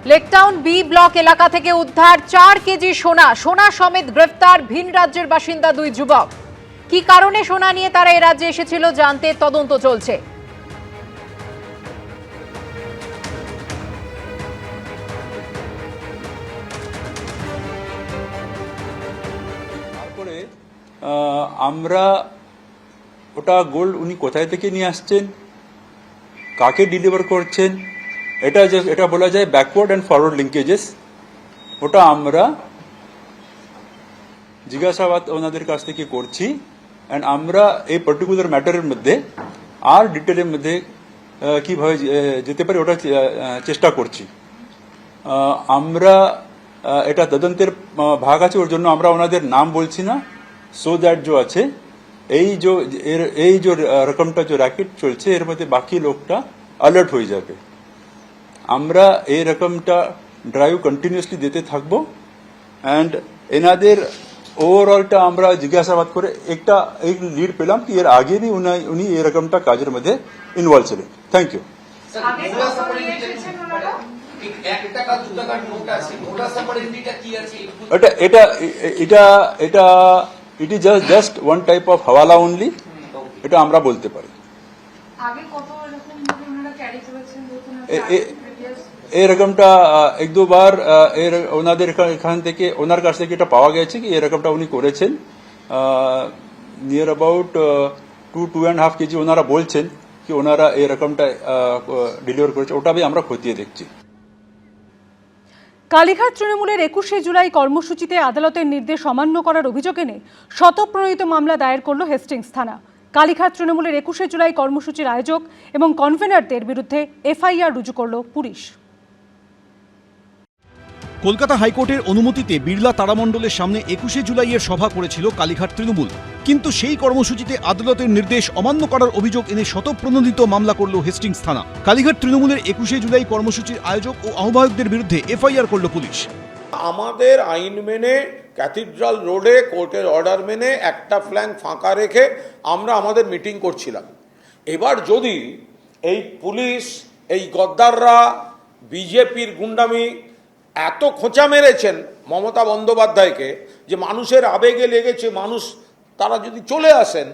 Lake Town B block এলাকা থেকে উদ্ধার 4 কেজি সোনা। সোনা সমেত গ্রেফতার ভিন রাজ্যের বাসিন্দা 2 যুবক। কি কারণে সোনা নিয়ে তারা এই রাজ্যে এসেছিল জানতে তদন্ত চলছে। তারপরে আমরা ওটা গোল্ড উনি কোথায় থেকে নিয়ে আসছেন, কাকে ডেলিভার করছেন, এটা বলা যায় ব্যাকওয়ার্ড অ্যান্ড ফরওয়ার্ড লিঙ্কেজেস। ওটা আমরা জিজ্ঞাসাবাদ ওনাদের কাছ থেকে করছি অ্যান্ড আমরা এই পার্টিকুলার ম্যাটারের মধ্যে আর ডিটেলের মধ্যে কিভাবে যেতে পারি ওটা চেষ্টা করছি। আমরা এটা তদন্তের ভাগ আছে, ওর জন্য আমরা ওনাদের নাম বলছি না, সো দ্যাট जो আছে এই যে রকমটা যে র্যাকেট চলছে এর মধ্যে বাকি লোকটা অ্যালার্ট হয়ে যাবে। আমরা এই রকমটা ড্রাইভ কন্টিনিউয়াসলি দিতে থাকবো অ্যান্ড এনাদের ওভারঅলটা আমরা জিজ্ঞাসাবাদ করে একটা লিড পেলাম কি এর আগে भी উনি এরকমটা কাজের মধ্যে ইনভলভ ছিলেন। Thank you. It is just one type of hawala only, এটা আমরা বলতে পারি। এরকমটা এক দুবার ওনাদের এখান থেকে ওনার কাছ থেকে এটা পাওয়া গেছে কি এরকমটা উনি করেছেন। নিয়ার অ্যাবাউট 2.5 কেজি ওনারা বলছেন কি ওনারা এরকমটা ডেলিভার করেছে, ওটা আমরা খতিয়ে দেখছি। কালীঘাট তৃণমূলের 21শে জুলাই কর্মসূচিতে আদালতের নির্দেশ অমান্য করার অভিযোগ এনে স্বতঃপ্রণোদিত মামলা দায়ের করল হেস্টিংস থানা। কালীঘাট তৃণমূলের 21শে জুলাই কর্মসূচির আয়োজক এবং কনভেনারদের বিরুদ্ধে এফআইআর রুজু করল পুলিশ। কলকাতা হাইকোর্টের অনুমতিতে বিড়লা তারামণ্ডলের সামনে 21শে জুলাইয়ের সভা করেছিল কালীঘাট তৃণমূল, কিন্তু সেই কর্মসূচিতে আদালতের নির্দেশ অমান্য করার অভিযোগ এনে স্বতঃপ্রণোদিত মামলা করল হেস্টিংস থানা। কালীঘাট তৃণমূলের 21শে জুলাই কর্মসূচির আয়োজক ও আহ্বায়কদের বিরুদ্ধে এফআইআর করল পুলিশ। আমাদের আইন মেনে ক্যাথিড্রাল রোডে কোর্টের অর্ডার মেনে একটা ফ্ল্যাঙ্ক ফাঁকা রেখে আমরা আমাদের মিটিং করছিলাম। এবার যদি এই পুলিশ, এই গদ্দাররা, বিজেপির গুন্ডামি এত খোঁচা মেরেছেন মমতা বন্দ্যোপাধ্যায়কে যে মানুষের আবেগে লেগেছে, মানুষ তারা যদি চলে আসেন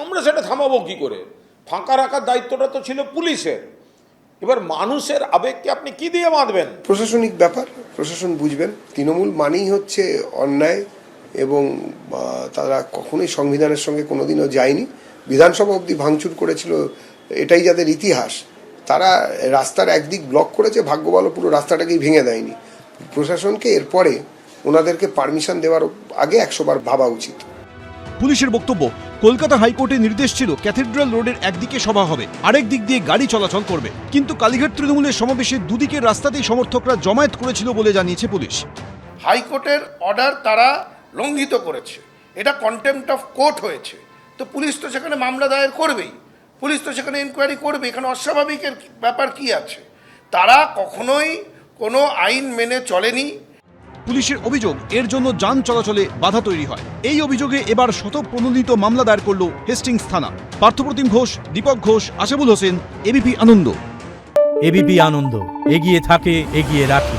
আমরা সেটা থামাবো কি করে? ফাঁকা রাখার দায়িত্বটা তো ছিল পুলিশের। এবার মানুষের আবেগকে আপনি কি দিয়ে বাঁধবেন? প্রশাসনিক ব্যাপার, প্রশাসন বুঝবেন। তৃণমূল মানেই হচ্ছে অন্যায় এবং তারা কখনোই সংবিধানের সঙ্গে কোনোদিনও যায়নি। বিধানসভা অবধি ভাঙচুর করেছিল, এটাই যাদের ইতিহাস। তারা রাস্তার একদিক ব্লক করেছে, ভাগ্য ভালো পুরো রাস্তাটাকেই ভেঙে দেয়নি। প্রশাসনকে এরপরে ওনাদেরকে পারমিশন দেওয়ার আগে 100 বার ভাবা উচিত। পুলিশের বক্তব্য, কলকাতা হাইকোর্টের নির্দেশ ছিল ক্যাথিড্রাল রোডের একদিকে সভা হবে, আরেক দিক দিয়ে গাড়ি চলাচল করবে, কিন্তু কালীঘাট তৃণমূলের সমাবেশে দুদিকের রাস্তাতেই সমর্থকরা জমায়েত করেছিল বলে জানিয়েছে পুলিশ। হাইকোর্টের অর্ডার তারা লঙ্ঘিত করেছে, এটা কন্টেম্পট অফ কোর্ট হয়েছে, তো পুলিশ তো সেখানে মামলা দায়ের করবেই, পুলিশ তো সেখানে ইনকোয়ারি করবে। এখানে অস্বাভাবিকের ব্যাপার কি আছে? তারা কখনোই কোনো আইন মেনে চলেনি। পুলিশের অভিযোগ, এর জন্য যান চলাচলে বাধা তৈরি হয়। এই অভিযোগে এবার স্বতঃপ্রণোদিত মামলা দায়ের করল হেস্টিংস থানা। পার্থপ্রতিম ঘোষ, দীপক ঘোষ, আশাবুল হোসেন, এবিপি আনন্দ। এবিপি আনন্দ, এগিয়ে থাকে, এগিয়ে রাখে।